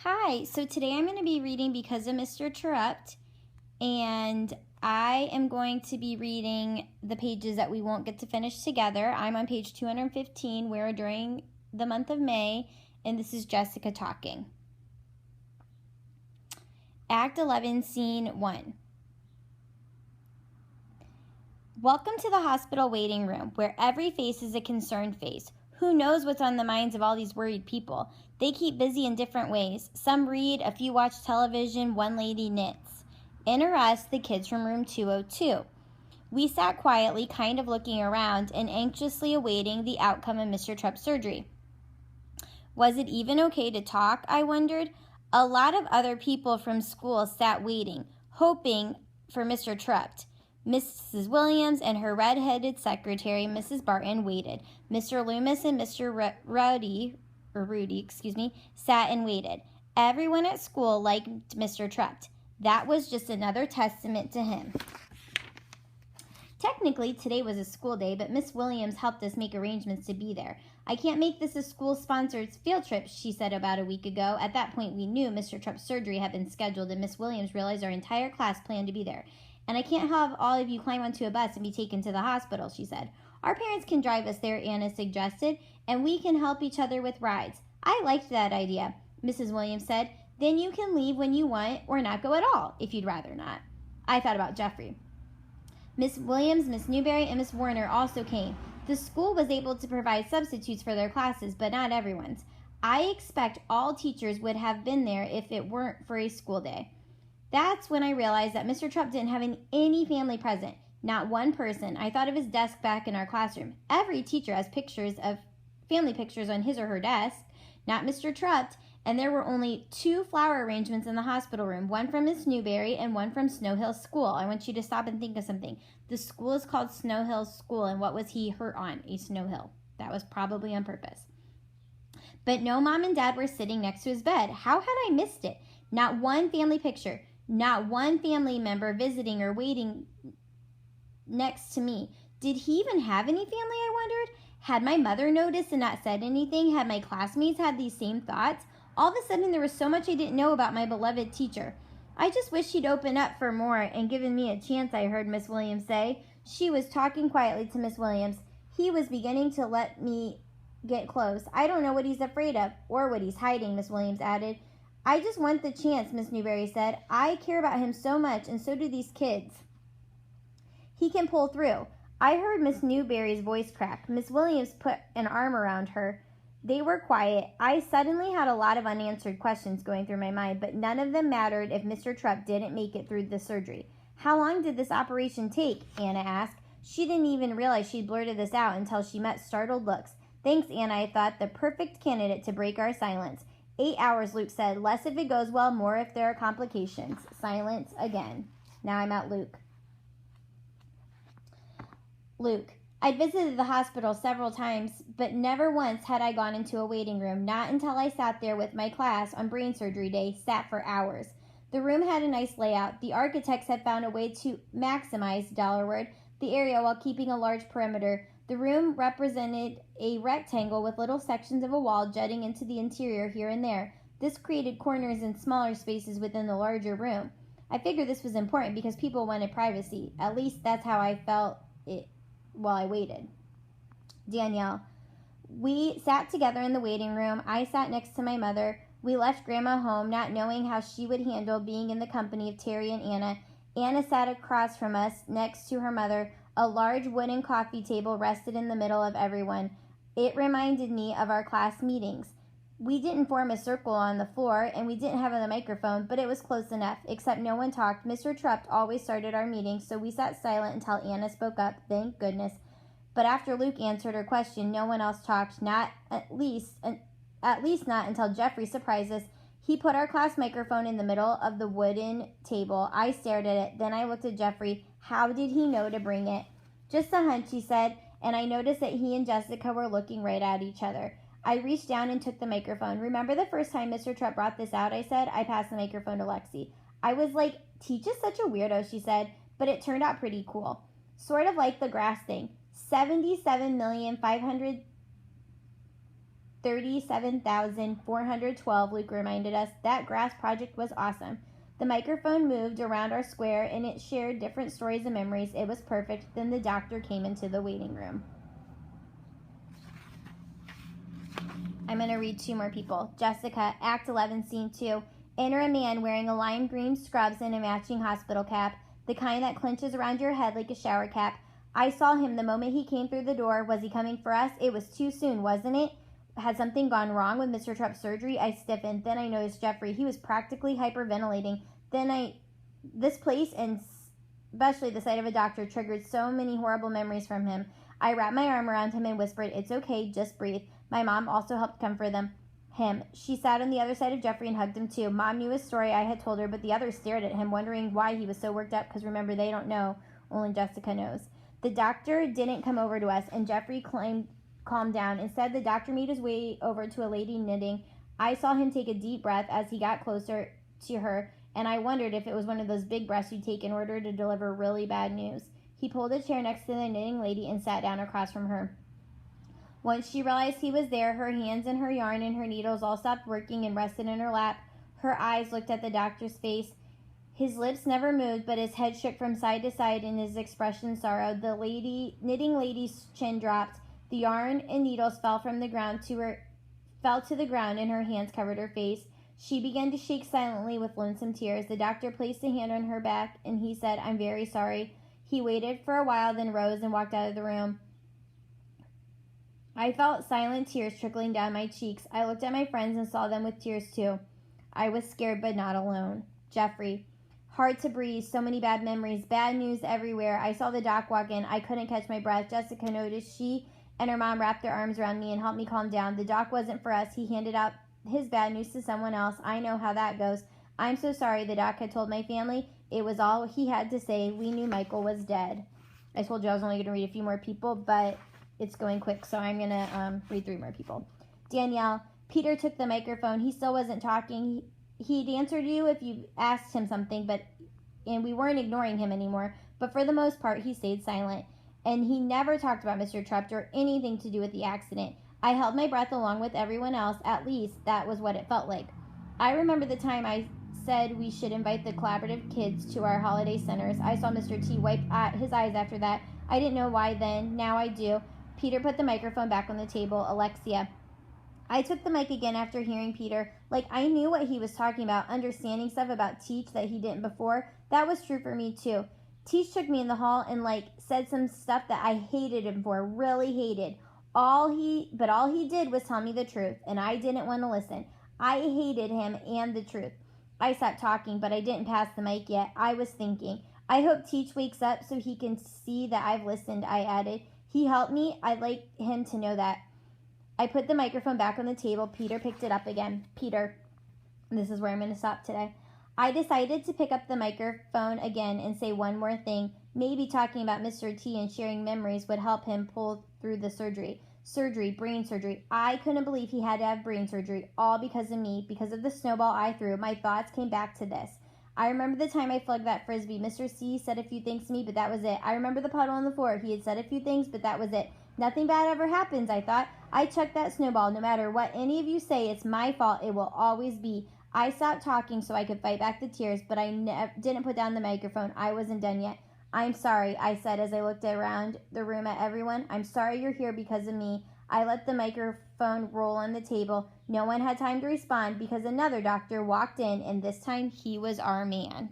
Hi, so today I'm going to be reading Because of Mr. Terupt, and I am going to be reading the pages that we won't get to finish together. I'm on page 215. We're during the month of May, and this is Jessica talking. Act 11, Scene 1. Welcome to the hospital waiting room, where every face is a concerned face. Who knows what's on the minds of all these worried people? They keep busy in different ways. Some read, a few watch television, one lady knits. Enter us, the kids from room 202. We sat quietly, kind of looking around and anxiously awaiting the outcome of Mr. Trup's surgery. Was it even okay to talk, I wondered? A lot of other people from school sat waiting, hoping for Mr. Terupt. Mrs. Williams and her red-headed secretary, Mrs. Barton, waited. Mr. Loomis and Mr. Rudy, sat and waited. Everyone at school liked Mr. Terupt. That was just another testament to him. Technically, today was a school day, but Miss Williams helped us make arrangements to be there. I can't make this a school-sponsored field trip, she said about a week ago. At that point, we knew Mr. Trup's surgery had been scheduled, and Miss Williams realized our entire class planned to be there. And I can't have all of you climb onto a bus and be taken to the hospital, she said. Our parents can drive us there, Anna suggested, and we can help each other with rides. I liked that idea, Mrs. Williams said. Then you can leave when you want or not go at all, if you'd rather not. I thought about Jeffrey. Miss Williams, Miss Newberry, and Miss Warner also came. The school was able to provide substitutes for their classes, but not everyone's. I expect all teachers would have been there if it weren't for a school day. That's when I realized that Mr. Terupt didn't have any family present. Not one person. I thought of his desk back in our classroom. Every teacher has family pictures on his or her desk. Not Mr. Terupt. And there were only 2 flower arrangements in the hospital room, one from Miss Newberry and one from Snow Hill School. I want you to stop and think of something. The school is called Snow Hill School, and what was he hurt on? A snow hill. That was probably on purpose. But no mom and dad were sitting next to his bed. How had I missed it? Not one family picture. Not one family member visiting or waiting next to me. Did he even have any family, I wondered? Had my mother noticed and not said anything? Had my classmates had these same thoughts? All of a sudden, there was so much I didn't know about my beloved teacher. I just wish she'd open up for more and given me a chance, I heard Miss Williams say. She was talking quietly to Miss Williams. He was beginning to let me get close. I don't know what he's afraid of or what he's hiding, Miss Williams added. I just want the chance, Miss Newberry said. I care about him so much, and so do these kids. He can pull through. I heard Miss Newberry's voice crack. Miss Williams put an arm around her. They were quiet. I suddenly had a lot of unanswered questions going through my mind, but none of them mattered if Mr. Terupt didn't make it through the surgery. How long did this operation take? Anna asked. She didn't even realize she'd blurted this out until she met startled looks. Thanks, Anna, I thought, the perfect candidate to break our silence. 8 hours, Luke said. Less if it goes well, more if there are complications. Silence again. Now I'm at Luke. Luke. I'd visited the hospital several times, but never once had I gone into a waiting room, not until I sat there with my class on brain surgery day, sat for hours. The room had a nice layout. The architects had found a way to maximize, dollarward, the area while keeping a large perimeter. The room represented a rectangle with little sections of a wall jutting into the interior here and there. This created corners and smaller spaces within the larger room. I figured this was important because people wanted privacy. At least that's how I felt it while I waited. Danielle. We sat together in the waiting room. I sat next to my mother. We left Grandma home, not knowing how she would handle being in the company of Terry and Anna. Anna sat across from us, next to her mother. A large wooden coffee table rested in the middle of everyone. It reminded me of our class meetings. We didn't form a circle on the floor, and we didn't have a microphone, but it was close enough, except no one talked. Mr. Terupt always started our meetings, so we sat silent until Anna spoke up, thank goodness. But after Luke answered her question, no one else talked, at least not until Jeffrey surprised us. He put our class microphone in the middle of the wooden table. I stared at it, then I looked at Jeffrey. How did he know to bring it? Just a hunch, he said, and I noticed that he and Jessica were looking right at each other. I reached down and took the microphone. Remember the first time Mr. Terupt brought this out, I said. I passed the microphone to Lexi. I was like, Teach is such a weirdo, she said, but it turned out pretty cool. Sort of like the grass thing. 77,500 37,412, Luke reminded us. That grass project was awesome. The microphone moved around our square, and it shared different stories and memories. It was perfect. Then the doctor came into the waiting room. I'm going to read 2 more people. Jessica, Act 11, Scene 2. Enter a man wearing a lime green scrubs and a matching hospital cap, the kind that clenches around your head like a shower cap. I saw him the moment he came through the door. Was he coming for us? It was too soon, wasn't it? Had something gone wrong with Mr. Trup's surgery? I stiffened. Then I noticed Jeffrey. He was practically hyperventilating. This place, and especially the sight of a doctor, triggered so many horrible memories from him. I wrapped my arm around him and whispered, "It's okay, just breathe." My mom also helped comfort him. She sat on the other side of Jeffrey and hugged him too. Mom knew his story I had told her, but the others stared at him, wondering why he was so worked up, because remember, they don't know. Only Jessica knows. The doctor didn't come over to us, and Jeffrey calmed down. Instead, the doctor made his way over to a lady knitting. I saw him take a deep breath as he got closer to her, and I wondered if it was one of those big breaths you take in order to deliver really bad news. He pulled a chair next to the knitting lady and sat down across from her. Once she realized he was there, her hands and her yarn and her needles all stopped working and rested in her lap. Her eyes looked at the doctor's face. His lips never moved, but his head shook from side to side and his expression sorrowed. The knitting lady's chin dropped. The yarn and needles fell to the ground and her hands covered her face. She began to shake silently with lonesome tears. The doctor placed a hand on her back and he said, "I'm very sorry." He waited for a while, then rose and walked out of the room. I felt silent tears trickling down my cheeks. I looked at my friends and saw them with tears too. I was scared but not alone. Jeffrey. Hard to breathe, so many bad memories, bad news everywhere. I saw the doc walk in. I couldn't catch my breath. Jessica noticed. She and her mom wrapped their arms around me and helped me calm down. The doc wasn't for us. He handed out his bad news to someone else. I know how that goes. "I'm so sorry," the doc had told my family. It was all he had to say. We knew Michael was dead. I told you I was only going to read a few more people, but it's going quick, so I'm going to read 3 more people. Danielle. Peter took the microphone. He still wasn't talking. He'd answered you if you asked him something, and we weren't ignoring him anymore. But for the most part, he stayed silent. And he never talked about Mr. Terupt or anything to do with the accident. I held my breath along with everyone else. At least that was what it felt like. I remember the time I said we should invite the collaborative kids to our holiday centers. I saw Mr. T wipe his eyes after that. I didn't know why then. Now I do. Peter put the microphone back on the table. Alexia. I took the mic again after hearing Peter. Like, I knew what he was talking about, understanding stuff about Teach that he didn't before. That was true for me, too. Teach took me in the hall and, said some stuff that I hated him for, really hated. All he did was tell me the truth, and I didn't want to listen. I hated him and the truth. I stopped talking, but I didn't pass the mic yet. I was thinking. I hope Teach wakes up so he can see that I've listened, I added. He helped me. I'd like him to know that. I put the microphone back on the table. Peter picked it up again. Peter, this is where I'm going to stop today. I decided to pick up the microphone again and say one more thing. Maybe talking about Mr. T and sharing memories would help him pull through the surgery. Brain surgery. I couldn't believe he had to have brain surgery, all because of me, because of the snowball I threw. My thoughts came back to this. I remember the time I flugged that frisbee. Mr. C said a few things to me, but that was it. I remember the puddle on the floor. He had said a few things, but that was it. Nothing bad ever happens, I thought. I chucked that snowball. No matter what any of you say, it's my fault. It will always be. I stopped talking so I could fight back the tears, but I didn't put down the microphone. I wasn't done yet. "I'm sorry," I said as I looked around the room at everyone. "I'm sorry you're here because of me." I let the microphone roll on the table. No one had time to respond because another doctor walked in, and this time he was our man.